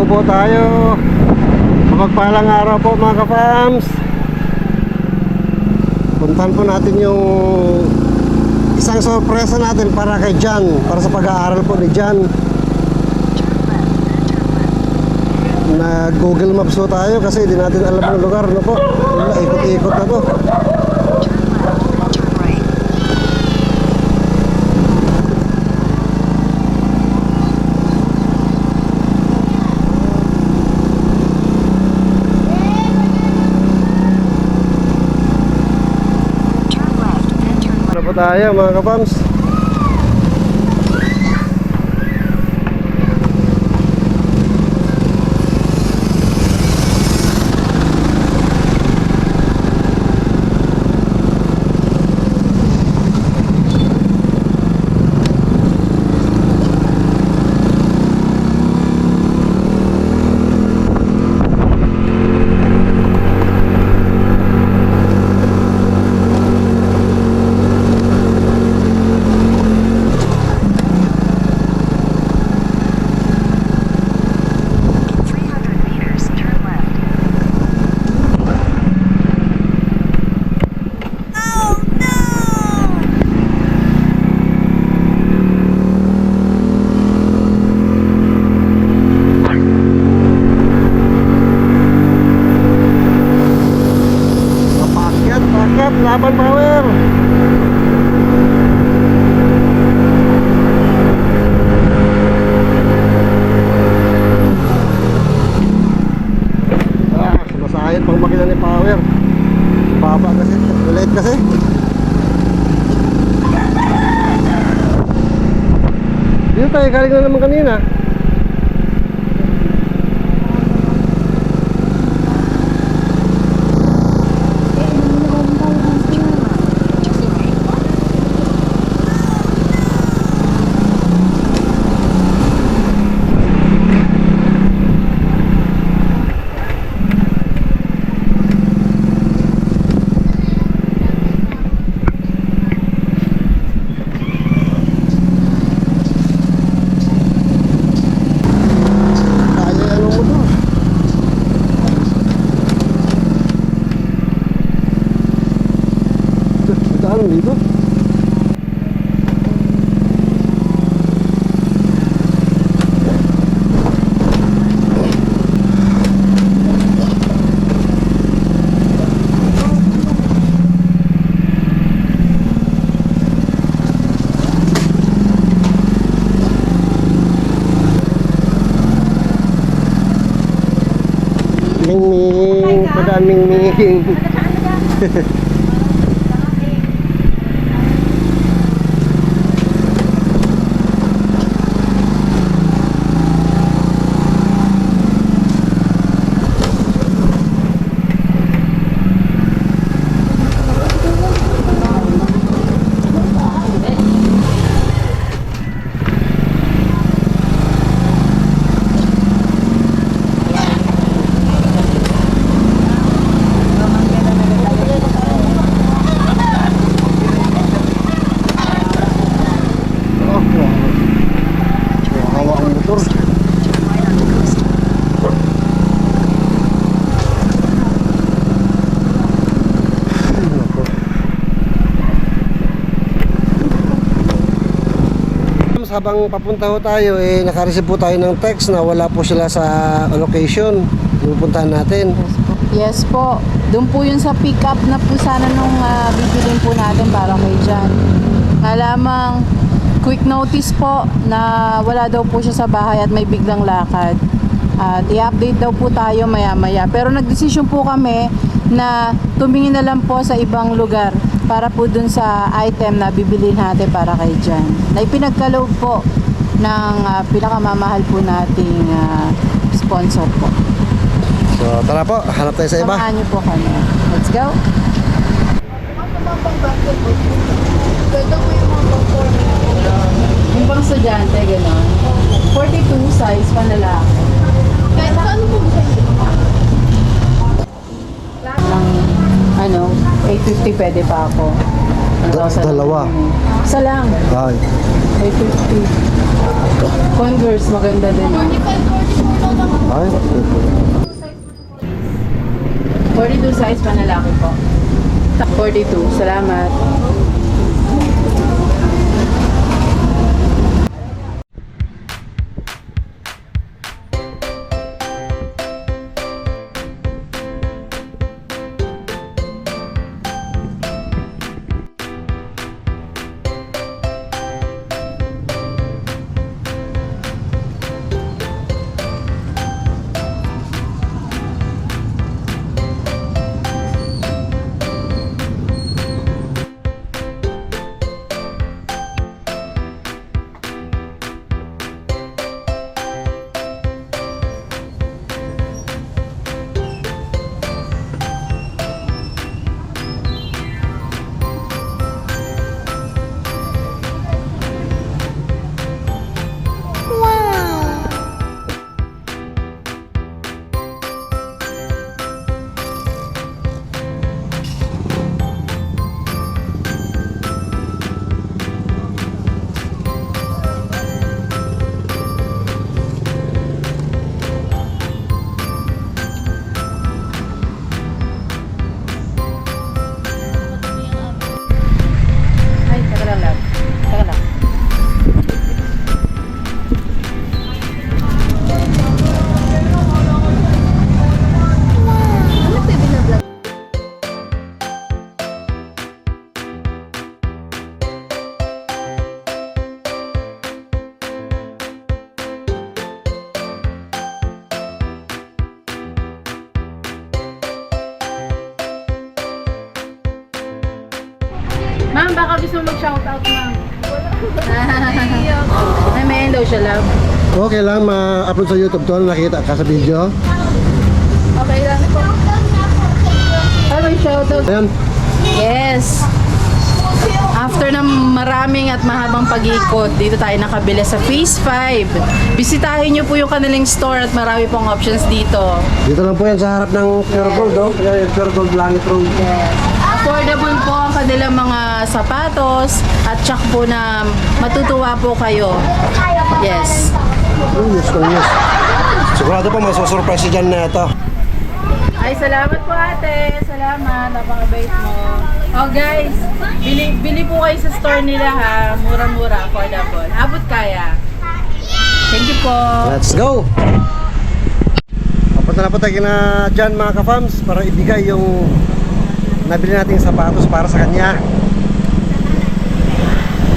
Hello po tayo. Mapagpalang araw po mga ka-fams. Puntahan po natin yung isang sorpresa natin para kay John, para sa pag-aaral po ni John. Nag-Google Maps po tayo kasi hindi natin alam ang lugar, no po. Wala, ikot-ikot na to. Ano po tayo mga kapams? Laban power. Sumasayad pang makina ni power. Baba kasi, ulit kasi. Dito tayo, galing na naman kanina. Dito. Ming-ming, padaan ming-ming. Habang papunta ho tayo, naka-receive po tayo ng text na wala po sila sa location. Pupuntahan natin. Yes po. Doon po yun sa pick up na po sana nung bibilin po natin para kay John. Malamang quick notice po na wala daw po siya sa bahay at may biglang lakad. At i-update daw po tayo maya-maya. Pero nagdesisyon po kami na tumingin na lang po sa ibang lugar para po dun sa item na bibilin natin para kay John. Na ipinagkaloob po ng pinakamamahal po nating sponsor po. So tara po, hanap tayo sa iba. Samahan niyo po kami. Let's go! Yung pang estudyante, gano'n. 42 size, panlalaki. Kahit saan mo Ano, 850 pwede pa ako. Dalawa. Isa lang. Ay. 850. Converse, maganda din. Ay, 42 size panlalaki po. 42, salamat. Ay, teka lang love. Teka lang. Ma'am, baka gusto mo mag-shoutout, ma'am. May daw siya, love. okay lang ma-upload sa YouTube to. Nakita ka sa video. Okay lang po. Ay, may shoutout. Ayan. Yes. After ng maraming at mahabang pag-ikot, dito tayo nakabili sa Phase 5. Bisitahin niyo po yung kanilang store at marami pong options dito. Dito lang po yan sa harap ng Pure Gold, oh. Kaya yung Pure Gold Langit Road. Yes. Affordable po ang kanilang mga sapatos at tsak po na matutuwa po kayo. Yes. Oh, yes. Sigurado po masusurprise si Jan na ito. Ay, salamat po ate. Salamat. Napakabait mo. Oh guys, bili po kayo sa store nila ha. Mura-mura, affordable. Abot kaya. Thank you po. Let's go! Papunta na po tayo na Jan mga ka-fams para ibigay yung nabili nating sapatos para sa kanya.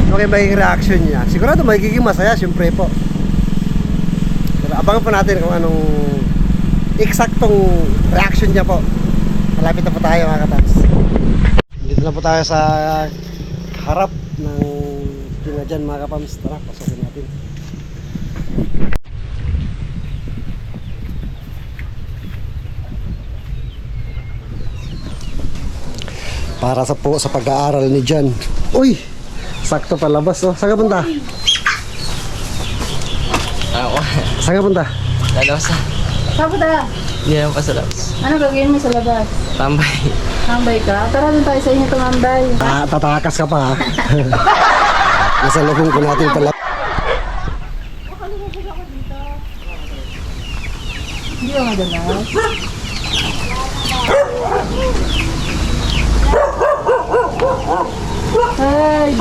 Okay ba yung reaction niya? Sigurado magiging masaya, siyempre po. Pero abangan po natin kung anong eksaktong reaction niya po. Malapit na po tayo mga ka-fams. Dito na po tayo sa harap ng Jan mga ka-fams. Tara, pasokin natin. Para sa po sa pag-aaral ni Jan. Uy! Sakto palabas oh. Saan ka punta? Ako, Saan ka punta? lalabas na. Saan po tayo? Hindi naman pa sa labas. Ano gagawin mo sa labas? Tambay. Tambay ka? Tara doon tayo sa inyo tumambay. Tatakas ka pa ha? Nasa loob ko natin pala. Hindi ko madalas. Ay!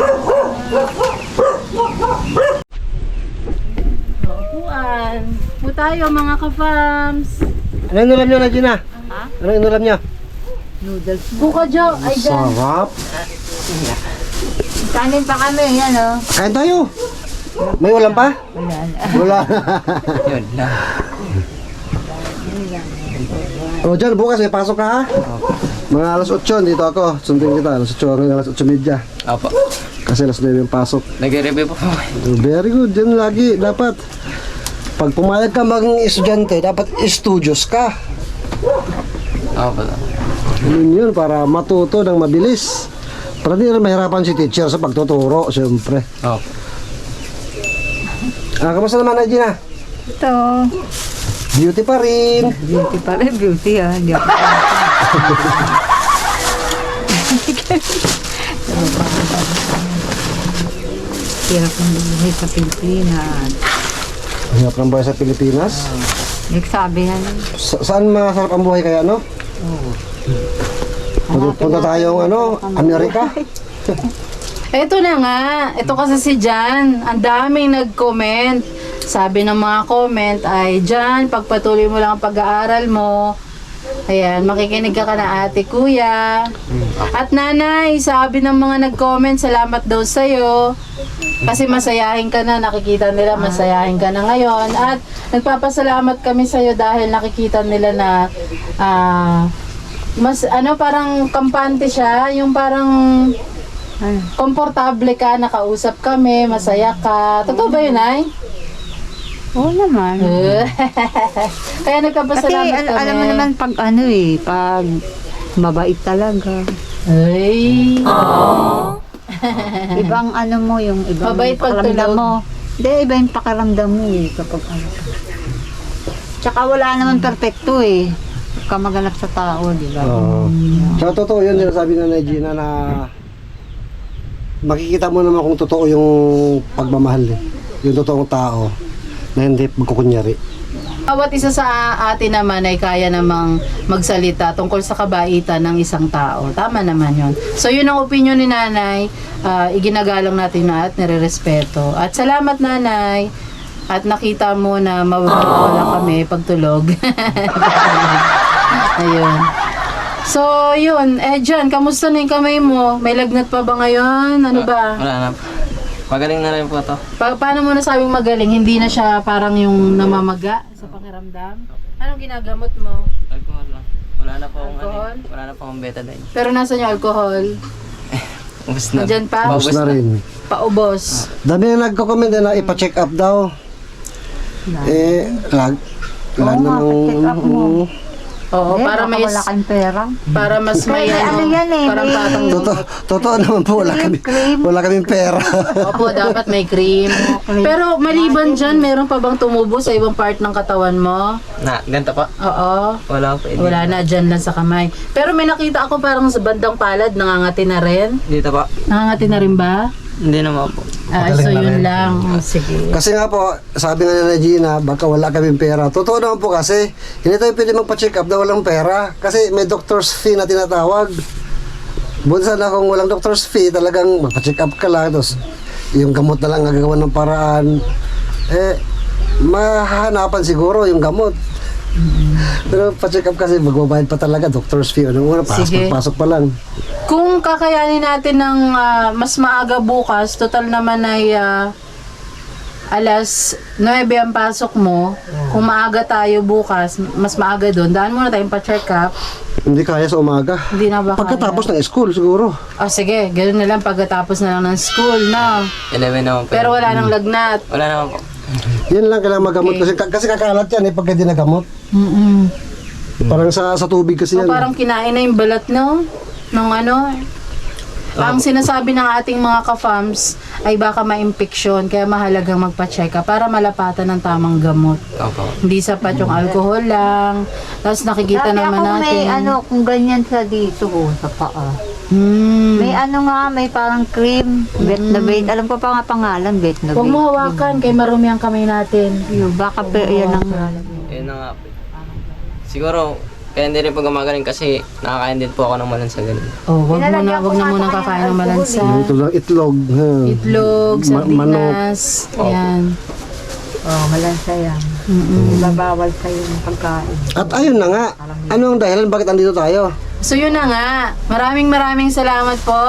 Upuan. Po tayo mga ka-fams. Ano yung ulam nyo na Gina? Ha? Ano yung ulam nyo? Noodles. Buka Jo. Ay, dyan. Sarap. Kanin pa kami. Yan o. Kain tayo. May ulam pa? Wala. Yun na. O Jan, bukas may pasok ka ha? Mga alas 8 dito ako. Sundin kita. Alas 8 hanggang alas 8:30. Opo. Kasi alas 9 yung pasok. Nag-review po po. Very good. Yan lagi. Dapat. Pag pumayag ka maging estudyante, dapat studios ka. Opo. Yun yun, para matuto ng mabilis. Para di rin mahirapan si teacher sa pagtuturo, siyempre. Opo. Kamusta naman, Gina? Ito, Beauty pa rin. beauty pa rin, beauty ah. Hindi ako hirap ng buhay sa Pilipinas. Hirap ng buhay sa Pilipinas. Nagsabi na nun. Saan masarap ang buhay kaya, no? Punta tayong, Amerika. Ito na nga. Ito kasi si Jan. Ang daming nag-comment. Sabi ng mga comment ay, Jan, pagpatuloy mo lang ang pag-aaral mo. Ayan, makikinig ka na ate, kuya. At nanay, sabi ng mga nag-comment, salamat daw sa'yo. Kasi masayahin ka na, nakikita nila masayahin ka na ngayon. At nagpapasalamat kami sa'yo dahil nakikita nila na mas parang kampante siya, yung parang komportable ka, nakausap kami, masaya ka. Totoo ba yun, ay? Oo naman. Kaya Kasi nagpapasalamat kami. alam mo naman pag pag mabait talaga. Ay. Ibang mo, yung ibang Mabait pakiramdam pagtulog. mo. Hindi, iba yung pakiramdam mo kapag Tsaka wala naman perfecto Huwag ka maganap sa tao, di ba? Oo. Tsaka totoo yun, sabi na Gina na makikita mo naman kung totoo yung pagmamahal yung totoong tao na hindi magkukunyari. Bawat isa sa atin naman ay kaya namang magsalita tungkol sa kabaitan ng isang tao. Tama naman yun. So yun ang opinion ni nanay. Iginagalang natin na at nire-respeto. At salamat nanay. At nakita mo na mawawala kami pagtulog. Ayun. So yun. Jan, kamusta na yung kamay mo? May lagnat pa ba ngayon? Ano ba? Wala na po. Magaling na rin po to. Paano mo nasabing magaling? Hindi na siya parang yung namamaga sa pakiramdam? Anong ginagamot mo? Alcohol lang. Wala na po akong Alcohol? wala na po akong betadine. Pero nasa yung alcohol? Ubus na. Nandyan pa? Bawas na rin. Paubos. Dami na nagko-comment na ipa-check up daw. Lag namang... pa-check up mo. Oo, para may wala kang pera. para mas may Ano yan parang patong Totoo naman po, wala kaming pera. Opo, dapat may cream. Pero maliban dyan, meron pa bang tumubo sa ibang part ng katawan mo? Na, ganito pa. Oo. Wala po. Wala na, dyan lang sa kamay. Pero may nakita ako parang sa bandang palad, nangangati na rin. Dito pa. Nangangati na rin ba? Hindi naman po. So yun lang. Sige. Kasi nga po, sabi nga na Gina, baka wala kaming pera. Totoo naman po kasi, hindi tayo pwede magpa-check up na walang pera. Kasi may doctor's fee na tinatawag. Buti sana kung walang doctor's fee, talagang magpa-check up ka lang. Tapos, yung gamot na lang gagawa ng paraan. Mahahanapan siguro yung gamot. Pero pa-check up kasi magbabayad pa talaga, doctor's fee. Ano muna, Sige. pasok pa lang. Kung kakayanin natin ng mas maaga bukas, total naman ay alas 9 ang pasok mo. Kung maaga tayo bukas, mas maaga doon. Daan muna tayong pa-check up. Hindi kaya sa umaga. Hindi na ba Pagkatapos ng school siguro. sige, ganoon na lang pagkatapos na lang ng school, no? 11 naman po. Pero wala nang lagnat. Wala naman po. Yan lang kailangan magamot kasi kakalat yan pagka di nagamot. Parang sa tubig kasi So, yan. parang kinain na yung balat, no? Nung ang sinasabi ng ating mga ka-fams ay baka ma-impeksyon, kaya mahalagang magpa-check up para malapatan ng tamang gamot. Opo. Hindi sapat yung alcohol lang. Tapos nakikita Dati naman ako natin. may kung ganyan sa dito sa paa. Hmm. May parang cream. Bet na bet. Alam ko pa nga pangalan, bet na bet. Huwag mo hawakan, kay marumi ang kamay natin. Baka yan ang Yun na nga po. Siguro, kaya hindi rin po gumagaling kasi nakakain din po ako ng malansa ganun. Oh, wag Nilalagyan ko na nga muna sa kanya kakain ng alcohol malansa. Ito lang itlog. Itlog, sardinas, yan. malansa yan. Ibabawal sa'yo ng pagkain. At ayun na nga. Ano ang dahilan bakit andito tayo? So yun na nga. Maraming salamat po.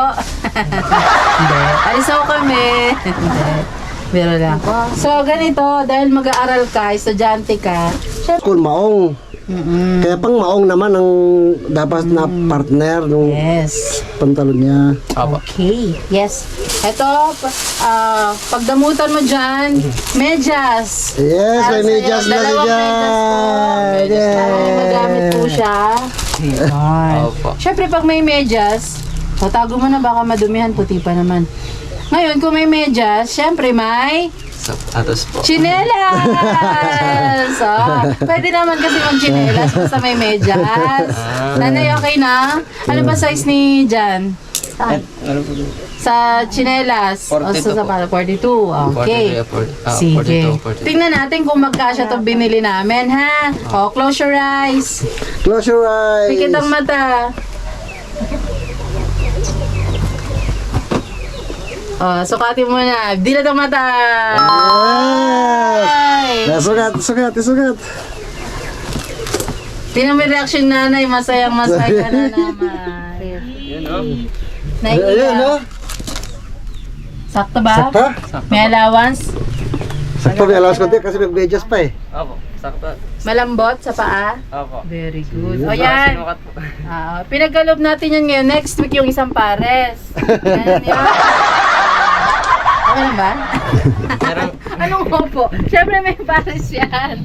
Hindi. Alis ako kami. Hindi. Biro lang. So ganito, dahil mag-aaral ka, estudyante ka, School maong. Kaya pang maong naman ang dapat na partner ng yes. pantalon niya. Opo. Okay. Yes. Ito, pagdamutan mo dyan, medyas. Yes, may Para medyas sa'yo, na si dalawang Jan. medyas po. Para may magamit po siya. Opo. Siyempre, pag may medyas, tatago mo na baka madumihan, puti pa naman. Ngayon, kung may medyas, siyempre may Sapatos po. chinelas! So, pwede naman kasi mag-chinelas basta may medyas. Nanay, okay na? Ano ba size ni Jan? Ano po? Sa chinelas. 42 sa po. 42. Okay. 43, Sige. 42, 42. Tingnan natin kung magkasya itong binili namin, ha? O, close your eyes. Close your eyes. Pikit ang mata. O, sukatin mo na. Dilat ang mata. Yes. Sugat. Tingnan mo yung reaction nanay. Masayang masaya na naman. Ayan, no? Sakto ba? Sakto? May allowance? Sakto, may allowance konti kasi may medyas pa eh. Opo, sakto. Malambot sa paa? Opo. Very good. O yan. Sinukat po. Pinagkalob natin yan ngayon. Next week yung isang pares. Yan yun. Okay lang ba? Meron, Anong opo? Siyempre may pares yan.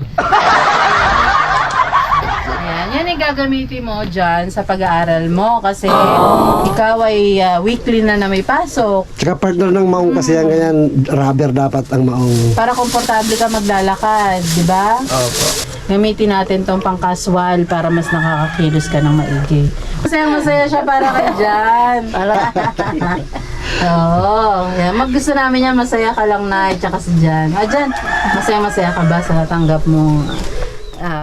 Ayan, yan yung gagamitin mo dyan sa pag-aaral mo kasi ikaw ay weekly na may pasok. Tsaka partner ng maong kasi yan, ganyan, rubber dapat ang maong. Para komportable ka maglalakad, di ba? opo. Gamitin natin tong pang-casual para mas nakakakilos ka ng maigi. Masaya siya para kay Jan. Oo. Yeah, gusto namin yan, masaya ka lang na, tsaka si Jan. Jan, masaya ka ba sa natanggap mo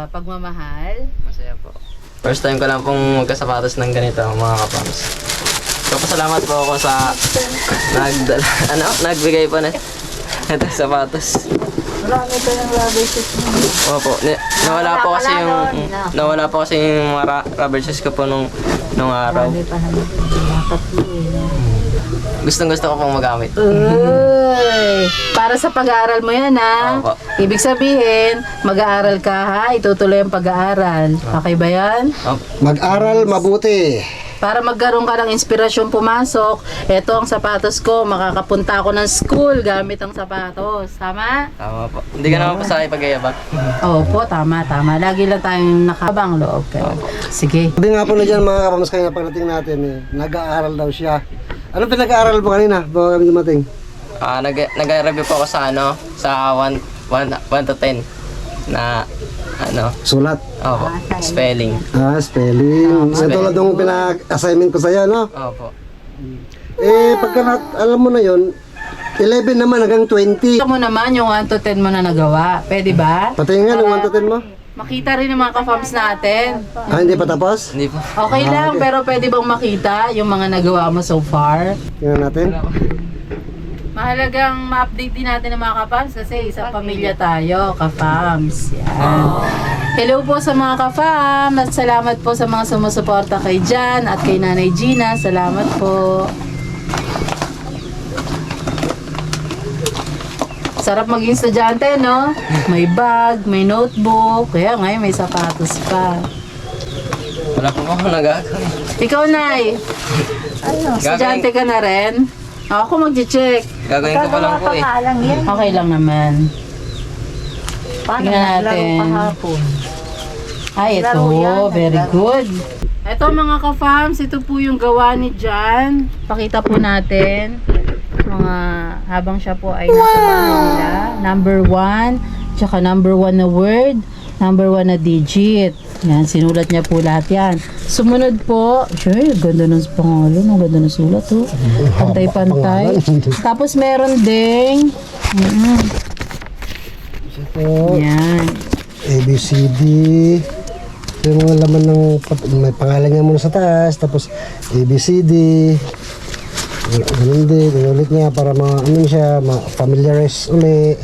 pagmamahal? Masaya po. First time ko lang pong magkasapatos ng ganito, mga kapams. So, pasalamat po ako sa nagbigay po na ito sapatos. Marami pa yung rubber shoes mo. Opo, nawala po kasi yung mga rubber shoes ko po nung araw. Marami pa naman. Dapat mo Gustong gusto ko pong magamit. Uy! Para sa pag-aaral mo yan, ha? Opo. Ibig sabihin, mag-aaral ka, ha? Itutuloy ang pag-aaral. Okay ba yan? Opo. Mag-aral mabuti. Para magkaroon ka ng inspirasyon pumasok, eto ang sapatos ko, makakapunta ako ng school gamit ang sapatos. Tama? Tama po. Hindi ka naman po sa akin pag-ayabang. Opo, tama. Lagi lang tayong nakabang loob kayo. Sige. Sabi nga po na dyan mga kapams kayo na pagdating natin eh, nag-aaral daw siya. Anong pinag-aaral mo kanina bago kami dumating? Nag-review po ako sa sa 1 to 10 na Sulat. opo, spelling. Spelling. Yan tulad ng pinag-assignment ko sa'yo, no? Opo. Pagka alam mo na yon 11 naman hanggang 20. Ito mo naman yung 1 to 10 mo na nagawa. Pwede ba? Pati nga ng 1 to 10 mo? Makita rin ng mga ka-fams natin. Hindi pa tapos? Hindi po. Okay lang, okay. pero pwede bang makita yung mga nagawa mo so far? Tingnan natin. Mahalagang ma-update din natin ng mga ka-fams kasi isang pamilya tayo, ka-fams. Yan. Hello po sa mga ka-fams at salamat po sa mga sumusuporta kay Jan at kay Nanay Gina. Salamat po. Sarap maging estudyante, no? May bag, may notebook, kaya ngayon may sapatos pa. Wala po akong nagagawin. Ikaw, Nay, estudyante ka na rin? Ako mag-check. Gagawin ko pa lang po eh. lang yan. Okay lang naman. Paano Tingnan naglaro natin. kahapon? Ay, ito. Laro yan, Very naglaro. good. Ito mga ka-fams, ito po yung gawa ni Jan. Pakita po natin. Mga habang siya po ay nasa bahay nila. Number 1, tsaka number 1 na word, number 1 na digit. Yan, sinulat niya po lahat yan. Sumunod po, sure, ganda ng pangalan, ang ganda ng sulat, oh. Pantay-pantay. Tapos meron ding, yan. ABCD. Yung mga laman ng may pangalan niya muna sa taas, tapos ABCD. Ganun din, ulit niya para siya, ma-familiarize uli.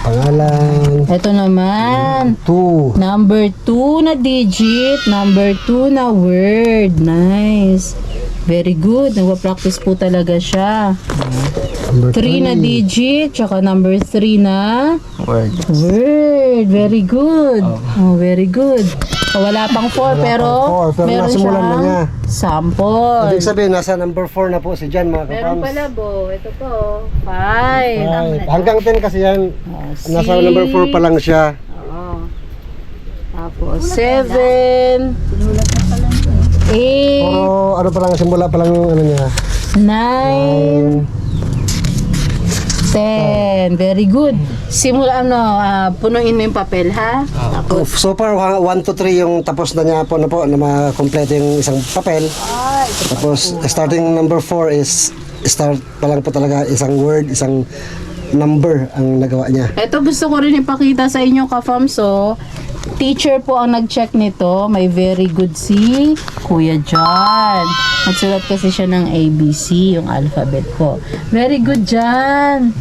Pangalan. Ito naman. 2. Number 2 na digit, number 2 na word. Nice. Very good. Nagpa-practice po talaga siya. Number 3 na digit, tsaka number 3 na Word. word. Very good. Oh, very good. So, wala pang 4 pero pang 4, pero meron nasimulan na niya. siyang sample. Ibig sabihin, nasa number 4 na po si Jan, mga Meron kapams. pala bo. Ito po. 5. Hanggang 10 kasi yan. Nasa number 4 pa lang siya. Oo. Tapos 7. 8. Puro ano pa lang, simula pa lang ano niya. 9. 10. Very good. punuin mo yung papel, ha? So far, 1 to 3 yung tapos na niya po na makompleto yung isang papel. Tapos, starting number 4 is start pa lang po talaga isang word, isang number ang nagawa niya. Ito gusto ko rin ipakita sa inyo, ka-famso. Teacher po ang nag-check nito. May very good si Kuya John. Nagsulat kasi siya ng ABC, yung alphabet po. Very good, John.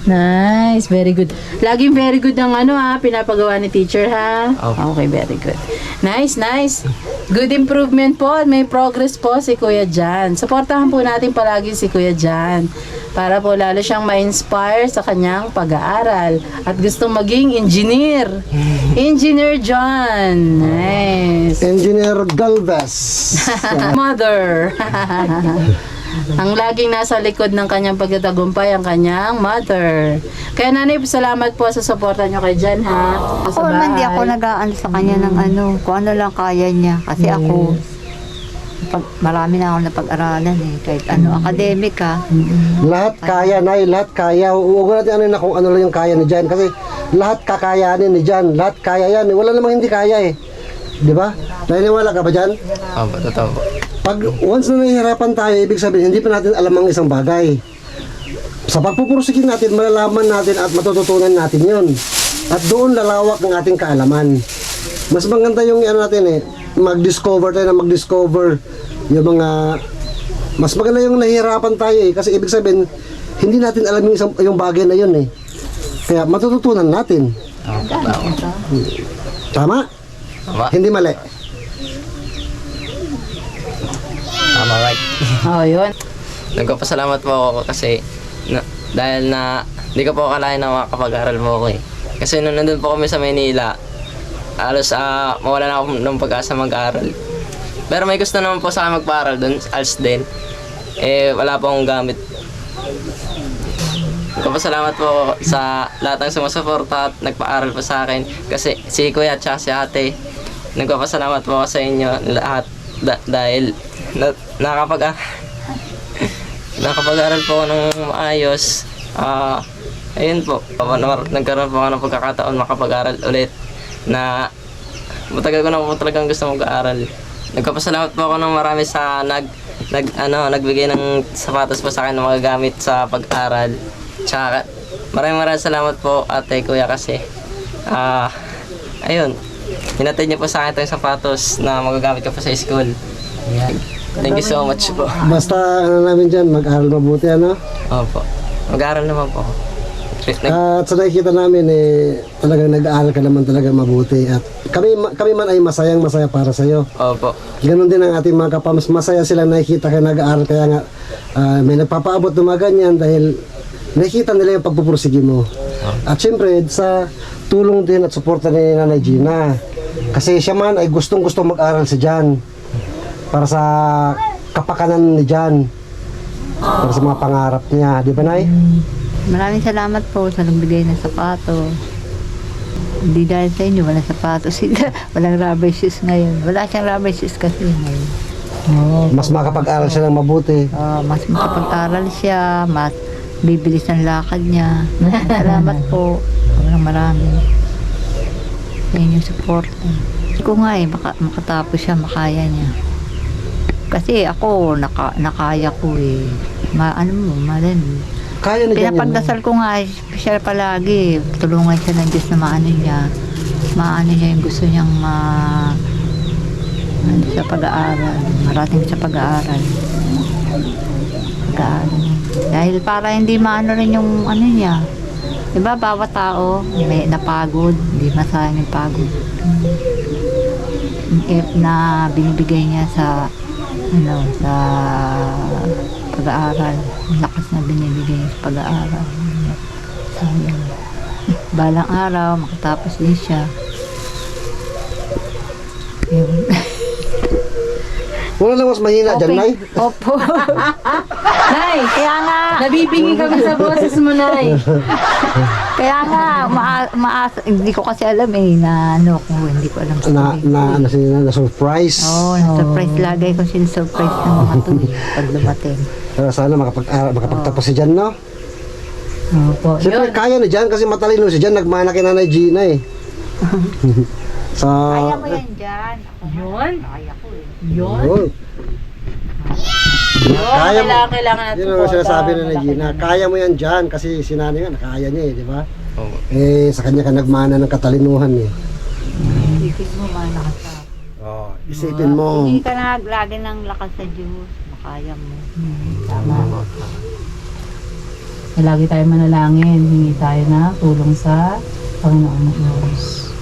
Nice, very good. Laging very good ang pinapagawa ni teacher, ha? Okay, very good. Nice, nice. Good improvement po. May progress po si Kuya Jan. Supportahan po natin palagi si Kuya Jan para po lalo siyang ma-inspire sa kanyang pag-aaral at gustong maging engineer. Engineer John. Nice. Engineer Galvez. Mother. Ang laging nasa likod ng kanyang pagtatagumpay ang kanyang mother. Kaya nanay, salamat po sa suporta nyo kay Jan, ha? Ako naman, di ako nag-aano sa kanya ng kung ano lang kaya niya. Kasi ako, marami na ako napag-aralan kahit academic Lahat kaya, Nay, lahat kaya. Huwag natin na kung ano lang yung kaya ni Jan. Kasi lahat kakayanin ni Jan. Lahat kaya yan. Wala namang hindi kaya Di ba? Naniniwala ka ba dyan? Opo, totoo po. Pag once na nahihirapan tayo, ibig sabihin, hindi pa natin alam ang isang bagay. Sa pagpupursikin natin, malalaman natin at matututunan natin yon. At doon lalawak ang ating kaalaman. Mas maganda yung natin mag-discover tayo na mag-discover yung mga... Mas maganda yung nahihirapan tayo kasi ibig sabihin, hindi natin alam yung bagay na yun Kaya matututunan natin. Tama? Tama. Hindi mali. Tama, right. Yun. Nagpapasalamat po ako kasi dahil hindi ko po akalain na makakapag-aral mo ako Kasi nung nandun po kami sa Manila, halos mawala na ako ng pag-asa mag-aral. Pero may gusto naman po sa akin magpa-aral doon, ALS din. Wala po akong gamit. Nagpapasalamat po ako sa lahat ng sumusuporta at nagpa-aral po sa akin. Kasi si Kuya at si Ate, nagpapasalamat po ako sa inyo lahat dahil nakapag-aral po ako ng maayos. Ayun po, nagkaroon po ako ng pagkakataon makapag-aral ulit na matagal ko na po talagang gusto mag-aaral. Nagpapasalamat po ako ng marami sa nagbigay ng sapatos po sa akin na magagamit sa pag-aaral. Tsaka maraming salamat po Ate, Kuya kasi ayun, hinatid niyo po sa akin itong sapatos na magagamit ko po sa school. Thank you so much po. Basta namin dyan, mag-aral mabuti Opo, mag-aaral naman po ako. At sa nakikita namin talagang nag-aaral ka naman talaga mabuti at kami man ay masayang masaya para sa iyo. Opo. Ganon din ang ating mga kapams, masaya sila nakikita ka nag-aaral kaya nga may nagpapaabot ng mga ganyan dahil nakikita nila yung pagpupursige mo. At syempre sa tulong din at suporta ni Nanay Gina kasi siya man ay gustong-gustong mag-aral si Jan para sa kapakanan ni Jan, para sa mga pangarap niya, di ba Nay? Maraming salamat po sa nagbigay ng sapato. Hindi dahil sa inyo, walang sapato sila. Walang rubber shoes ngayon. Wala siyang rubber shoes kasi ngayon. Mas makapag-aral siya ng mabuti. Mas makapag-aral siya, mas bibilis ang lakad niya. Salamat po. Marami. Sa inyong support. Ko nga makatapos siya, makaya niya. Kasi ako, nakaya ko Kaya na ganyan. Pinapagdasal ko nga siya palagi. Tulungan siya ng Diyos na maano niya yung gusto niyang sa pag-aaral. Marating sa pag-aaral. Dahil para hindi maano rin yung niya. Diba, bawat tao may napagod. Hindi masayang yung pagod. Na binibigay niya sa pag-aaral. Lakas na binibigay sa pag-aaral. So, balang araw, makatapos din siya. Yun. Wala lang mas mahina dyan, Nay. Opo. Nay, Kaya nga, nabibingi kami sa boses mo, Nay. kaya nga, hindi ko kasi alam kung hindi ko alam. Na-surprise. Na-surprise lagi ko sin-surprise ng mga to pag dumating. Pero sana makapagtapos si Jan, no? Opo. Siyempre, kaya na dyan kasi matalino siya dyan. Nagmana kay Nanay Gina eh. Sa... Kaya mo yan dyan. Yun. Kaya ko eh. Yun. Yun. Kaya mo. Kailangan natin Yun ang sinasabi na Nanay Gina. Kaya mo yan dyan kasi si Nanay nga, nakaya niya eh, di ba? Opo. Eh, sa kanya ka nagmana ng katalinuhan eh. Isip mo, malakas ka. Oh, isipin mo. Hindi ka na lagi ng lakas sa Diyos. Makaya mo. Tama. Lagi tayo manalangin. Hingi tayo na tulong sa Panginoon Diyos.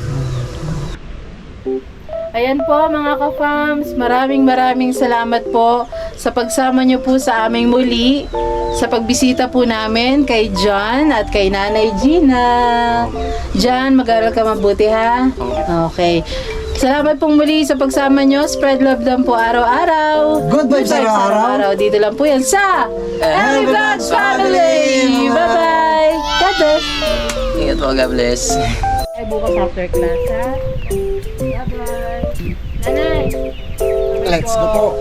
Ayan po mga ka-fams, maraming salamat po sa pagsama niyo po sa aming muli sa pagbisita po namin kay John at kay Nanay Gina. John, mag-aral ka mabuti ha? Okay. Salamat pong muli sa pagsama niyo. Spread love lang po araw-araw. Good vibes araw-araw. Dito lang po yan sa Ellie Vlogs Family. Bye-bye. God bless. Ingat po, God bless. Ay, bukas after class ha? Bye-bye. Nanay. Let's go po.